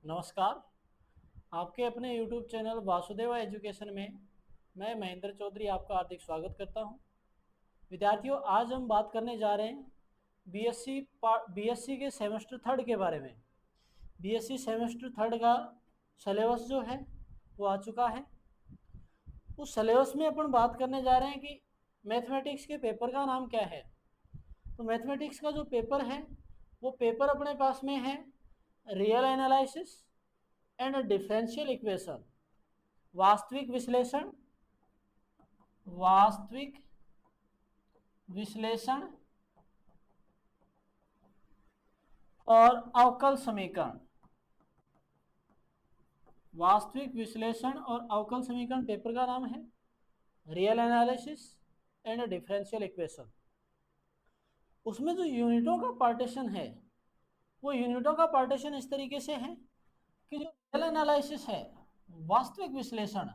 नमस्कार। आपके अपने YouTube चैनल वासुदेवा एजुकेशन में मैं महेंद्र चौधरी आपका हार्दिक स्वागत करता हूं। विद्यार्थियों, आज हम बात करने जा रहे हैं बीएससी के सेमेस्टर थर्ड के बारे में। बीएससी सेमेस्टर थर्ड का सिलेबस जो है वो आ चुका है। उस सिलेबस में अपन बात करने जा रहे हैं कि मैथमेटिक्स के पेपर का नाम क्या है। तो मैथमेटिक्स का जो पेपर है वो पेपर अपने पास में है real analysis and differential equation, वास्तविक विश्लेषण, वास्तविक विश्लेषण और अवकल समीकरण। वास्तविक विश्लेषण और अवकल समीकरण पेपर का नाम है real analysis and differential equation. उसमें जो यूनिटों का पार्टीशन है वो यूनिटों का पार्टीशन इस तरीके से है कि जो रियल एनालिसिस है, वास्तविक विश्लेषण,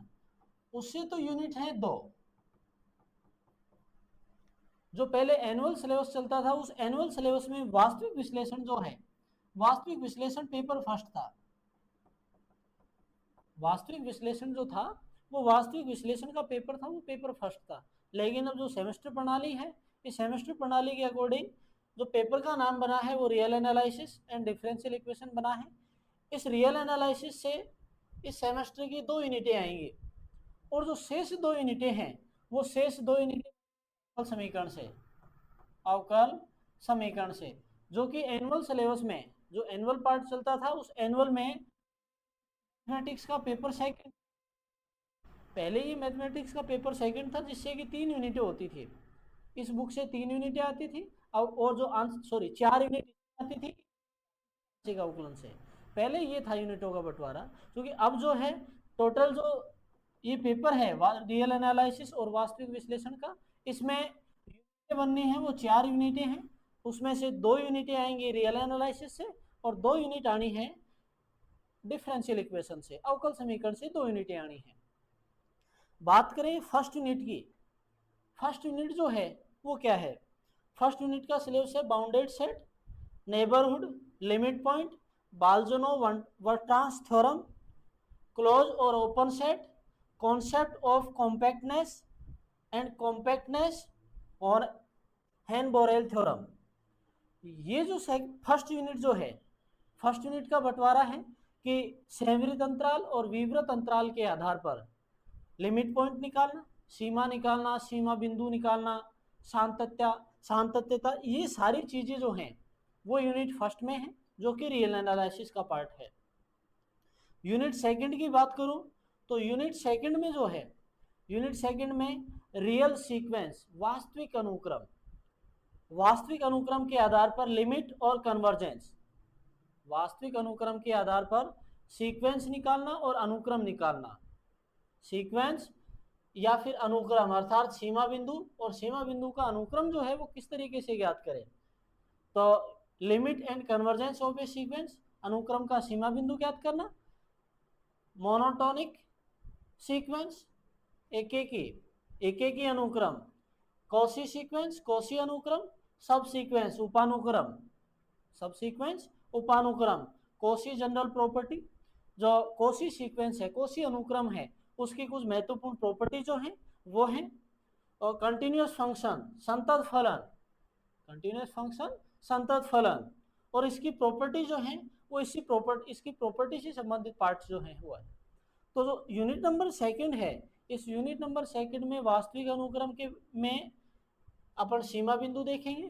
उससे तो यूनिट है दो। जो पहले एनुअल सिलेबस चलता था उस एनुअल सिलेबस में वास्तविक विश्लेषण जो है, वास्तविक विश्लेषण पेपर फर्स्ट था। वास्तविक विश्लेषण जो था वो वास्तविक विश्लेषण का पेपर था, वो पेपर फर्स्ट था। लेकिन अब जो सेमेस्टर प्रणाली है, इस सेमेस्टर प्रणाली के अकॉर्डिंग जो पेपर का नाम बना है वो real analysis and differential equation बना है। इस रियल एनालिसिस से इस सेमेस्टर की 2 यूनिटें आएंगी और जो शेष 2 यूनिटें हैं वो शेष 2 यूनिटें अवकल समीकरण से, अवकल समीकरण से, जो कि एनुअल सिलेबस में जो एनुअल पार्ट चलता था उस एनुअल में मैथमेटिक्स का पेपर सेकंड, पहले ही मैथमेटिक्स का पेपर सेकंड था जिससे कि 3 यूनिटें होती थी। इस बुक से 3 यूनिटें आती थी और जो आंसर 4 यूनिट आती थी का अवकलन से। पहले ये था यूनिटों का बंटवारा, क्योंकि अब जो है टोटल जो ये पेपर है रियल एनालिसिस और वास्तविक विश्लेषण का, इसमें यूनिटें बननी है वो 4 यूनिटें हैं। उसमें से 2 यूनिटें आएंगी रियल एनालिसिस से और 2 यूनिट आनी है डिफरेंशियल इक्वेशन से, अवकल समीकरण से 2 यूनिटें आनी है। बात करें फर्स्ट यूनिट की, फर्स्ट यूनिट जो है वो क्या है? फर्स्ट यूनिट का सिलेबस है bounded set, neighbourhood, limit point, Bolzano Weierstrass theorem, close और open set, concept of compactness and compactness और हेन-बोरेल थ्योरम। ये जो फर्स्ट यूनिट जो है, फर्स्ट यूनिट का बंटवारा है कि संवृत अंतराल और विवृत अंतराल के आधार पर लिमिट पॉइंट निकालना, सीमा निकालना, सीमा बिंदु निकालना, सातत्य, सातत्यता, ये सारी चीजें जो हैं वो यूनिट फर्स्ट में है, जो कि रियल एनालिसिस का पार्ट है। यूनिट सेकंड की बात करूं तो यूनिट सेकंड में जो है, यूनिट सेकंड में रियल सीक्वेंस, वास्तविक अनुक्रम, वास्तविक अनुक्रम के आधार पर लिमिट और कन्वर्जेंस, वास्तविक अनुक्रम के आधार पर सीक्वेंस निकालना और अनुक्रम निकालना, सीक्वेंस या फिर अनुक्रम अर्थात सीमा बिंदु, और सीमा बिंदु का अनुक्रम जो है वो किस तरीके से ज्ञात करें। तो limit and convergence of A sequence, अनुक्रम का सीमा बिंदु ज्ञात करना, मोनोटोनिक सीक्वेंस, एक ही अनुक्रम, कॉसी सीक्वेंस, कॉसी अनुक्रम, सब सीक्वेंस, उपानुक्रम, सब सीक्वेंस, उपानुक्रम, कॉसी जनरल प्रॉपर्टी, जो कॉसी सीक्वेंस है, कॉसी अनुक्रम है, उसकी कुछ महत्वपूर्ण प्रॉपर्टी जो है वो है, और कंटिन्यूअस फंक्शन, संतत फलन, कंटिन्यूअस फंक्शन, संतत फलन, और इसकी प्रॉपर्टी जो है वो इसकी प्रॉपर्टी से संबंधित पार्ट जो है वो है। तो जो यूनिट नंबर सेकंड है, इस यूनिट नंबर सेकंड में वास्तविक अनुक्रम के में अपन सीमा बिंदु देखेंगे,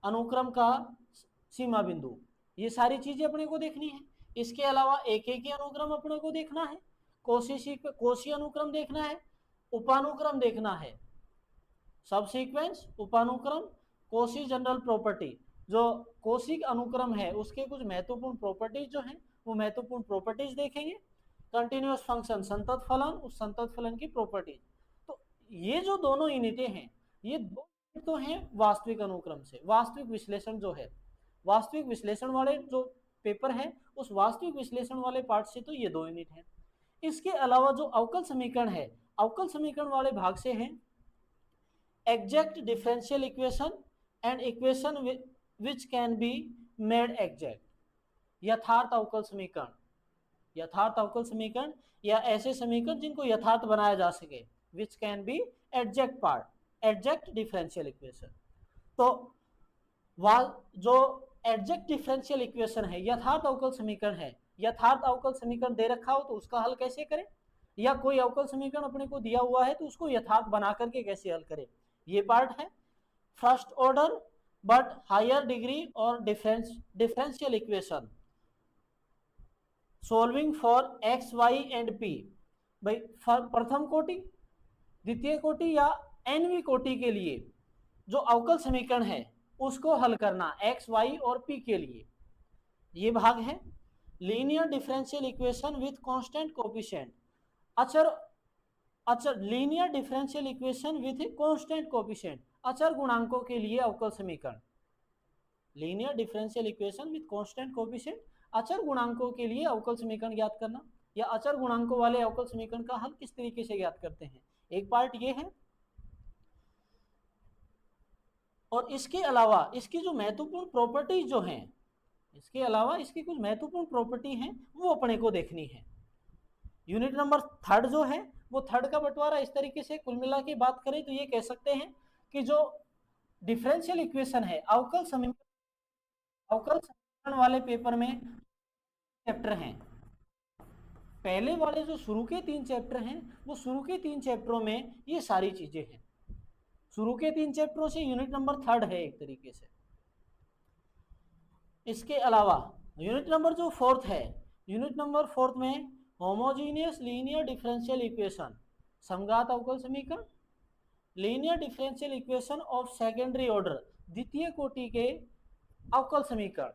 अनुक्रम का सीमा बिंदु, ये सारी चीजें अपने को देखनी है। इसके अलावा एक ही अनुक्रम अपने को देखना है, कोशी अनुक्रम देखना है, उपानुक्रम देखना है, सब सीक्वेंस, उपानुक्रम, कोशी जनरल प्रॉपर्टी, जो कोशिक अनुक्रम है उसके कुछ महत्वपूर्ण प्रॉपर्टीज जो हैं वो महत्वपूर्ण प्रॉपर्टीज देखेंगे, कंटिन्यूअस फंक्शन, संतत फलन, उस संतत फलन की प्रॉपर्टीज। तो ये जो दोनों यूनिटें हैं, ये दो तो हैं वास्तविक अनुक्रम से। वास्तविक विश्लेषण जो है, वास्तविक विश्लेषण वाले जो पेपर है उस वास्तविक विश्लेषण वाले पार्ट से तो ये 2 यूनिट हैं। इसके अलावा जो अवकल समीकरण है, अवकल समीकरण वाले भाग से हैं exact differential equation and equation which can be made exact. यथार्थ अवकल समीकरण, यथार्थ अवकल समीकरण या ऐसे समीकरण जिनको यथार्थ बनाया जा सके, which can be adjoint part, adjoint differential equation. तो जो एडजेक्ट डिफरेंशियल इक्वेशन है, यथार्थ अवकल समीकरण है, यथार्थ अवकल समीकरण दे रखा हो तो उसका हल कैसे करें, या कोई अवकल समीकरण अपने को दिया हुआ है तो उसको यथार्थ बना करके कैसे हल करें, ये पार्ट है। First order but higher degree और differential equation solving for x y and p. भाई प्रथम कोटि, द्वितीय कोटि या एनवी कोटि के लिए जो अवकल समीकरण है उसको हल करना एक्स वाई और पी के लिए, ये भाग है। Linear differential equation with constant coefficient, अचर linear differential equation with constant coefficient, अचर गुणांकों के लिए अवकल समीकरण। Linear differential equation with constant coefficient, अचर गुणांकों के लिए अवकल समीकरण ज्ञात करना, या अचर गुणांकों वाले अवकल समीकरण का हल किस तरीके से ज्ञात करते हैं, एक पार्ट ये है। और इसके अलावा इसकी जो महत्वपूर्ण प्रॉपर्टीज जो हैं, इसके अलावा इसकी कुछ महत्वपूर्ण प्रॉपर्टी हैं वो अपने को देखनी है। यूनिट नंबर थर्ड जो है वो थर्ड का बंटवारा इस तरीके से, कुल मिला के बात करें तो ये कह सकते हैं कि जो डिफरेंशियल इक्वेशन है, अवकल समीकरण वाले पेपर में चैप्टर हैं, पहले वाले जो शुरू के 3 चैप्टर हैं वो शुरू के 3 चैप्टरों में ये सारी चीजें हैं, शुरू के 3 चैप्टरों से यूनिट नंबर थर्ड है एक तरीके से। इसके अलावा यूनिट नंबर जो फोर्थ है, यूनिट नंबर फोर्थ में होमोजीनियस लीनियर डिफरेंशियल इक्वेशन, समघात अवकल समीकरण, linear differential equation of secondary order, द्वितीय कोटि के अवकल समीकरण,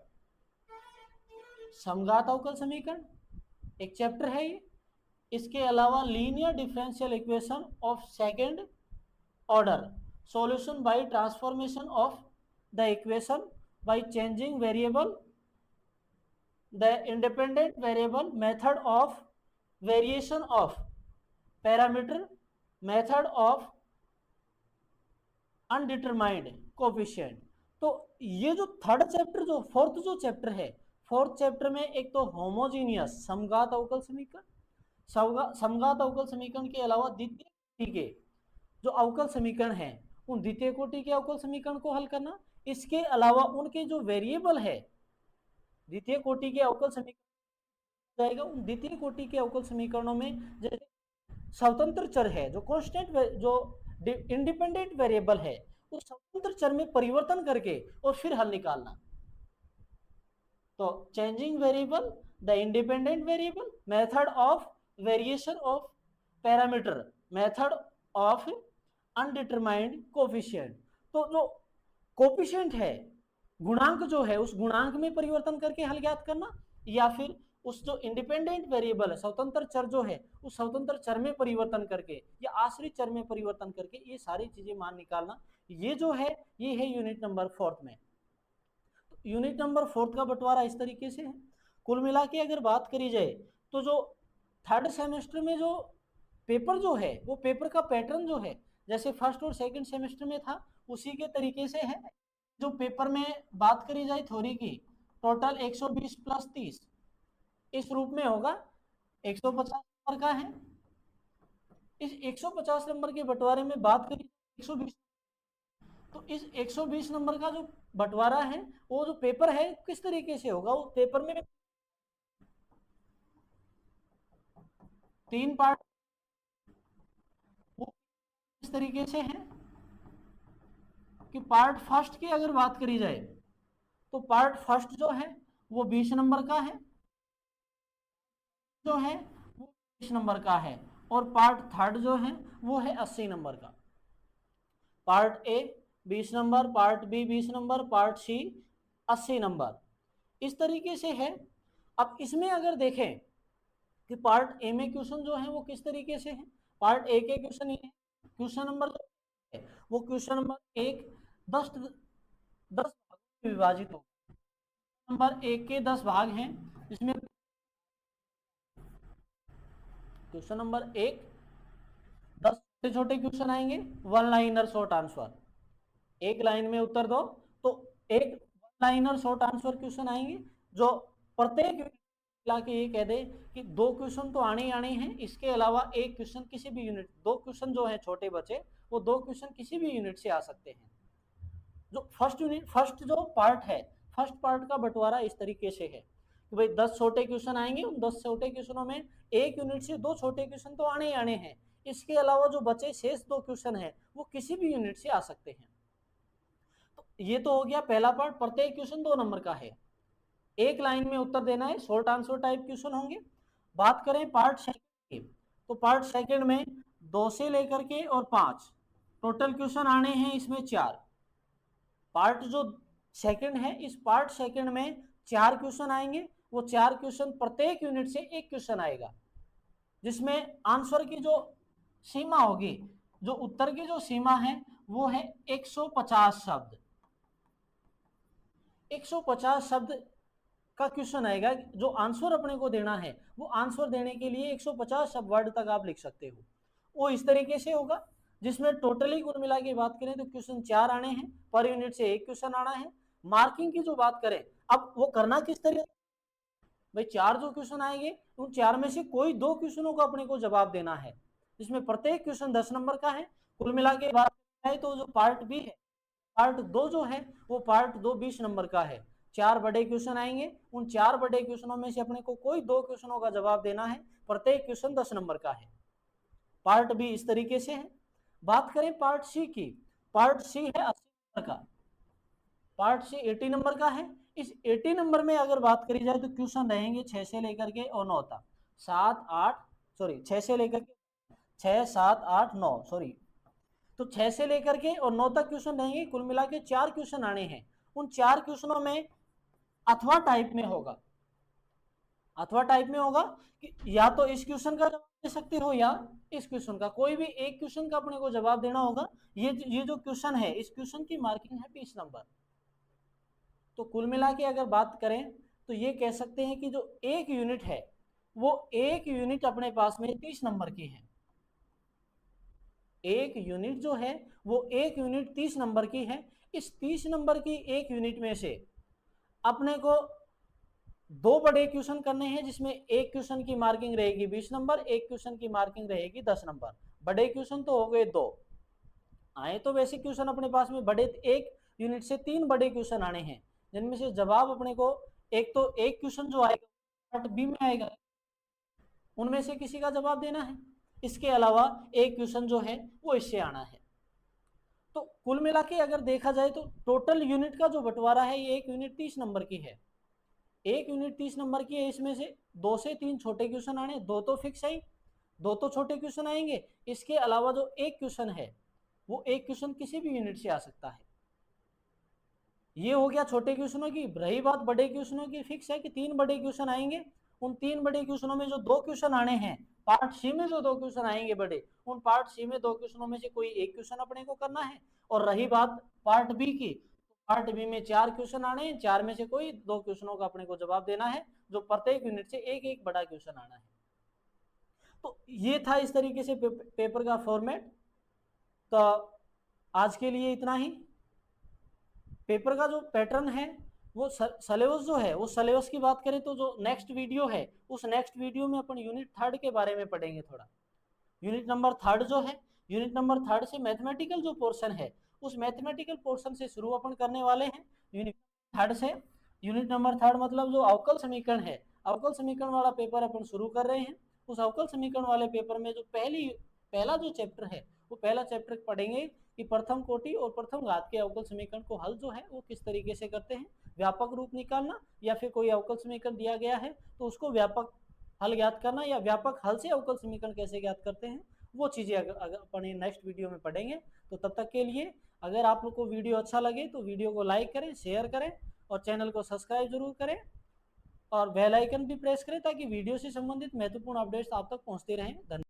समघात अवकल समीकरण एक चैप्टर है ये। इसके अलावा linear differential equation of second order, solution bye transformation of the equation by changing variable, the independent variable, method of variation of parameter, method of undetermined coefficient। तो ये जो थर्ड चैप्टर, जो फोर्थ जो chapter है, fourth chapter में एक तो homogeneous समघात अवकल समीकरण, समघात अवकल समीकरण के अलावा द्वितीय कोटि के जो अवकल समीकरण हैं उन द्वितीय कोटि के अवकल समीकरण को हल करना। इसके अलावा उनके जो वेरिएबल है, द्वितीय कोटि के अवकल समीकरण जाएगा, उन द्वितीय कोटि के अवकल समीकरणों में जैसे स्वतंत्र चर है, जो कांस्टेंट, जो इंडिपेंडेंट वेरिएबल है, उस स्वतंत्र चर में परिवर्तन करके और फिर हल निकालना। तो changing variable, the independent variable, method of variation of parameter, method of undetermined coefficient. तो जो कोफिशिएंट है, गुणांक जो है, उस गुणांक में परिवर्तन करके हल ज्ञात करना, या फिर उस जो इंडिपेंडेंट वेरिएबल है, स्वतंत्र चर जो है, उस स्वतंत्र चर में परिवर्तन करके या आश्रित चर में परिवर्तन करके ये सारी चीजें मान निकालना। ये जो है ये है यूनिट नंबर फोर्थ में। तो यूनिट नंबर फोर्थ का बंटवारा इस तरीके से है। कुल मिला के अगर बात करी जाए तो जो थर्ड सेमेस्टर में जो पेपर जो है, वो पेपर का पैटर्न जो है जैसे फर्स्ट और सेकंड सेमेस्टर में था उसी के तरीके से है। जो पेपर में बात करी जाए थ्योरी की, टोटल 120 प्लस 30 इस रूप में होगा, 150 नंबर का है। इस 150 नंबर के बंटवारे में बात करी 120, तो इस 120 नंबर का जो बंटवारा है वो जो पेपर है किस तरीके से होगा, वो पेपर में 3 पार्ट वो इस तरीके से है कि पार्ट फर्स्ट की अगर बात करी जाए तो पार्ट फर्स्ट जो है वो 20 नंबर का है, जो है वो 20 नंबर का है, और पार्ट थर्ड जो है वो है 80 नंबर का। Part A 20 number, part B 20 number, part C 80 number, इस तरीके से है। अब इसमें अगर देखें कि पार्ट ए में क्वेश्चन जो है वो किस तरीके से है, पार्ट ए के क्वेश्चन ये है, क्वेश्चन नंबर जो है वो क्वेश्चन नंबर 1 10 भागों में विभाजित होगा। नंबर 1 के 10 भाग हैं, जिसमें क्वेश्चन नंबर 1 10 छोटे छोटे क्वेश्चन आएंगे, 1 लाइनर शॉर्ट आंसर, एक लाइन में उत्तर दो, तो एक 1 लाइनर शॉर्ट आंसर क्वेश्चन आएंगे जो प्रत्येक मिला के ये कह दे कि 2 क्वेश्चन तो आने ही आने हैं, इसके अलावा एक क्वेश्चन किसी भी यूनिट, 2 क्वेश्चन जो है छोटे बचे वो 2 क्वेश्चन किसी भी यूनिट से आ सकते हैं। जो फर्स्ट जो पार्ट है, फर्स्ट पार्ट का बंटवारा इस तरीके से है कि भाई 10 छोटे क्वेश्चन आएंगे, उन 10 छोटे क्वेश्चनों में एक यूनिट से 2 छोटे क्वेश्चन तो आने ही आने हैं, इसके अलावा जो बचे शेष 2 क्वेश्चन है वो किसी भी यूनिट से आ सकते हैं। तो ये तो हो गया पहला पार्ट, प्रत्येक क्वेश्चन 2 नंबर का है, एक लाइन में उत्तर देना है, शॉर्ट आंसर टाइप क्वेश्चन होंगे। बात करें पार्ट सेकंड की, तो पार्ट सेकंड में 2 से लेकर के और 5 टोटल क्वेश्चन आने हैं, इसमें 4। पार्ट जो सेकंड है, इस पार्ट सेकंड में 4 क्वेश्चन आएंगे, वो 4 क्वेश्चन प्रत्येक यूनिट से एक क्वेश्चन आएगा, जिसमें आंसर की जो सीमा होगी, जो उत्तर की जो सीमा है वो है 150 शब्द। 150 शब्द का क्वेश्चन आएगा, जो आंसर अपने को देना है वो आंसर देने के लिए 150 शब्द वर्ड तक आप लिख सकते हो। वो इस तरीके से होगा, जिसमें टोटली कुल मिला के बात करें तो क्वेश्चन 4 आने हैं, पर यूनिट से एक क्वेश्चन आना है। मार्किंग की जो बात करें, अब वो करना किस तरीके, भाई 4 जो क्वेश्चन आएंगे उन 4 में से कोई 2 क्वेश्चनों का अपने को जवाब देना है, जिसमें प्रत्येक क्वेश्चन 10 नंबर का है। कुल मिला के बात करें तो जो पार्ट बी है, पार्ट 2 जो है वो पार्ट 2 20 नंबर का है। 4 बड़े क्वेश्चन आएंगे, उन 4 बड़े क्वेश्चनों में से अपने को कोई 2 क्वेश्चनों का जवाब देना है, प्रत्येक क्वेश्चन 10 नंबर का है। पार्ट बी इस तरीके से है। बात करें पार्ट सी की, पार्ट सी है 80 नंबर का, पार्ट सी 80 नंबर का है। इस 80 नंबर में अगर बात करी जाए तो क्वेश्चन रहेंगे 6 से लेकर के और 9 तक, 7 8 सॉरी 6 से लेकर के 6 7 8 9 सॉरी, तो 6 से लेकर के और 9 तक क्वेश्चन रहेंगे। कुल मिला के 4 क्वेश्चन आने हैं, उन 4 क्वेश्चनों में अथवा टाइप में होगा, अथवा टाइप में होगा कि या तो इस क्वेश्चन का जवाब दे सकते हो या इस क्वेश्चन का, कोई भी एक क्वेश्चन का अपने को जवाब देना होगा। ये जो क्वेश्चन है, इस क्वेश्चन की मार्किंग है 20 नंबर। तो कुल मिला के अगर बात करें तो ये कह सकते हैं कि जो एक यूनिट है वो एक यूनिट अपने पास में 30 नंबर की है। एक यूनिट जो है वो एक यूनिट 30 नंबर की है। इस 30 नंबर की एक यूनिट में से अपने को 2 बड़े क्वेश्चन करने हैं, जिसमें एक क्वेश्चन की मार्किंग रहेगी 20 नंबर, एक क्वेश्चन की मार्किंग रहेगी 10 नंबर। बड़े क्वेश्चन तो हो गए 2 आए, तो वैसे क्वेश्चन अपने पास में बड़े, एक यूनिट से 3 बड़े क्वेश्चन आने हैं, जिनमें से जवाब अपने को एक तो एक क्वेश्चन जो आएगा पार्ट बी में आएगा, उनमें से किसी का जवाब देना है। इसके अलावा एक क्वेश्चन जो है वो इससे आना है। तो कुल मिला के अगर देखा जाए तो टोटल यूनिट का जो बंटवारा है ये एक यूनिट 30 नंबर की है, एक यूनिट 30 नंबर की है। इसमें से 2 से 3 छोटे क्वेश्चन आने, 2 तो फिक्स है, 2 तो छोटे क्वेश्चन आएंगे। इसके अलावा जो एक क्वेश्चन है वो एक क्वेश्चन किसी भी यूनिट से आ सकता है। ये हो गया छोटे क्वेश्चनों की। रही बात बड़े क्वेश्चनों की, फिक्स है कि 3 बड़े क्वेश्चन आएंगे। उन 3 बड़े क्वेश्चनों में जो 2 क्वेश्चन आने हैं, पार्ट सी में जो 2 क्वेश्चन आएंगे बड़े, उन पार्ट सी में 2 क्वेश्चनों में से कोई एक क्वेश्चन अपने को करना है। और रही बात पार्ट बी की, पार्ट बी में 4 क्वेश्चन आने हैं, 4 में से कोई 2 क्वेश्चनों का अपने को जवाब देना है, जो प्रत्येक यूनिट से एक एक बड़ा क्वेश्चन आना है। तो ये था इस तरीके से पेपर का फॉर्मेट। तो आज के लिए इतना ही। पेपर का जो पैटर्न है वो सिलेबस जो है, वो सिलेबस की बात करें तो जो नेक्स्ट वीडियो है, उस नेक्स्ट वीडियो में अपन यूनिट 3 के बारे में पढ़ेंगे थोड़ा। यूनिट नंबर 3 जो है, यूनिट नंबर 3 से मैथमेटिकल जो पोर्शन है, उस मैथमेटिकल पोर्शन से शुरू अपन करने वाले हैं। यूनिट 3 से, यूनिट नंबर 3 मतलब जो अवकल समीकरण है, अवकल समीकरण वाला पेपर अपन शुरू कर रहे हैं। उस अवकल समीकरण वाले पेपर में जो पहला जो चैप्टर है, वो पहला चैप्टर पढ़ेंगे कि प्रथम कोटि और प्रथम घात के अवकल समीकरण को हल जो है वो किस तरीके से करते हैं, व्यापक रूप निकालना, या फिर कोई अवकल समीकरण दिया गया है तो उसको व्यापक हल ज्ञात करना, या व्यापक हल से अवकल समीकरण कैसे ज्ञात करते हैं, वो चीज़ें अगर अपन नेक्स्ट वीडियो में पढ़ेंगे। तो तब तक के लिए अगर आप लोग को वीडियो अच्छा लगे तो वीडियो को लाइक करें, शेयर करें और चैनल को सब्सक्राइब जरूर करें और बेल आइकन भी प्रेस करें, ताकि वीडियो से संबंधित महत्वपूर्ण अपडेट्स आप तक पहुंचते रहें। धन्यवाद।